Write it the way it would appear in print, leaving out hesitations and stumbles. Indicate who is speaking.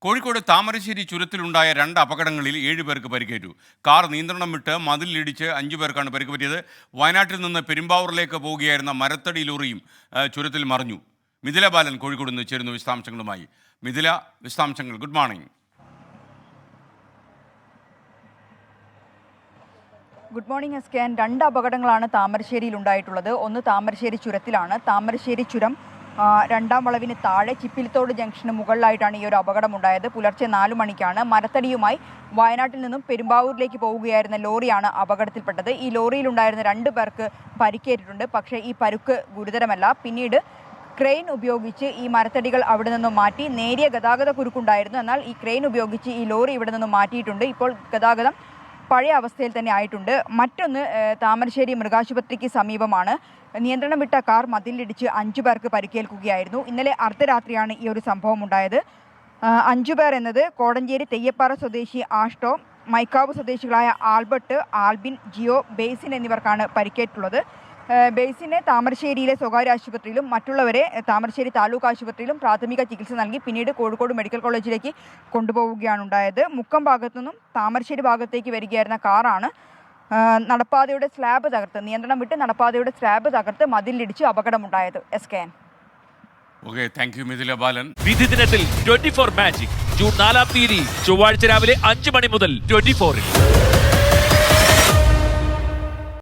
Speaker 1: കോഴിക്കോട് താമരശ്ശേരി ചുരത്തിലുണ്ടായ 2 അപകടങ്ങളിൽ 7 പേർക്ക് പരിക്കേറ്റു. കാർ നിയന്ത്രണം വിട്ട് മതിലിടിച്ച് 5 പേർക്കാണ് പരിക്ക് പറ്റിയത്. വയനാട്ടിൽ നിന്ന് പെരുമ്പാവൂരിലേക്ക് പോവുകയായിരുന്ന മരത്തടി ലോറിയും ചുരത്തിൽ മറിഞ്ഞു. മിഥില ബാലൻ കോഴിക്കോട് നിന്ന് ചേരുന്നു വിശദാംശങ്ങളുമായി. മിഥില, വിശദാംശങ്ങൾ. Good morning.
Speaker 2: ഗുഡ് മോർണിംഗ് എസ്കേൻ. 2 അപകടങ്ങളാണ് താമരശ്ശേരിയിൽ ഉണ്ടായിട്ടുള്ളത്. ഒന്ന് താമരശ്ശേരി ചുരത്തിലാണ്. താമരശ്ശേരി ചുരം 2ാം വളവിന് താഴെ ചിപ്പിലിത്തോട് ജംഗ്ഷന് മുകളിലായിട്ടാണ് ഈ ഒരു അപകടം ഉണ്ടായത്. പുലർച്ചെ 4 മണിക്കാണ്. മരത്തടിയുമായി വയനാട്ടിൽ നിന്നും പെരുമ്പാവൂരിലേക്ക് പോവുകയായിരുന്ന ലോറിയാണ് അപകടത്തിൽപ്പെട്ടത്. ഈ ലോറിയിലുണ്ടായിരുന്ന 2 പേർക്ക് പരിക്കേറ്റിട്ടുണ്ട്. പക്ഷേ ഈ പരുക്ക് ഗുരുതരമല്ല. പിന്നീട് ക്രെയിൻ ഉപയോഗിച്ച് ഈ മരത്തടികൾ അവിടെ നിന്നും മാറ്റി. നേരിയ ഗതാഗത കുരുക്കുണ്ടായിരുന്നു. എന്നാൽ ഈ ക്രെയിൻ ഉപയോഗിച്ച് ഈ ലോറി ഇവിടെ നിന്നും മാറ്റിയിട്ടുണ്ട്. ഇപ്പോൾ ഗതാഗതം പഴയ അവസ്ഥയിൽ തന്നെ ആയിട്ടുണ്ട്. മറ്റൊന്ന് താമരശ്ശേരി മൃഗാശുപത്രിക്ക് സമീപമാണ്. നിയന്ത്രണം വിട്ട കാർ മതിലിടിച്ച് 5 പേർക്ക് പരിക്കേൽക്കുകയായിരുന്നു. ഇന്നലെ അർദ്ധരാത്രിയാണ് ഈ ഒരു സംഭവം ഉണ്ടായത്. 5 പേർ എന്നത് കോടഞ്ചേരി തെയ്യപ്പാറ സ്വദേശി ആഷ്ടോ, മൈക്കാവ് സ്വദേശികളായ ആൽബർട്ട്, ആൽബിൻ, ജിയോ, ബേസിൻ എന്നിവർക്കാണ് പരിക്കേറ്റുള്ളത്. ബേസിനെ താമരശ്ശേരിയിലെ സ്വകാര്യ ആശുപത്രിയിലും മറ്റുള്ളവരെ താമരശ്ശേരി താലൂക്ക് ആശുപത്രിയിലും പ്രാഥമിക ചികിത്സ നൽകി പിന്നീട് കോഴിക്കോട് മെഡിക്കൽ കോളേജിലേക്ക് കൊണ്ടുപോവുകയാണ് ഉണ്ടായത്. മുക്കം ഭാഗത്തു നിന്നും താമരശ്ശേരി ഭാഗത്തേക്ക് വരികയായിരുന്ന കാറാണ് നടപ്പാതയുടെ സ്ലാബ് തകർത്ത്, നിയന്ത്രണം വിട്ട് നടപ്പാതയുടെ സ്ലാബ് തകർത്ത് മതിലിടിച്ച് അപകടമുണ്ടായത്. എസ്കേൻ.
Speaker 1: ഓക്കെ, താങ്ക് യു മിഥില ബാലൻ.
Speaker 3: വിധി ദിനത്തിൽ 24 മാജിക് ജൂൺ 4 ചൊവ്വാഴ്ച രാവിലെ 5 മണി മുതൽ 24-ൽ.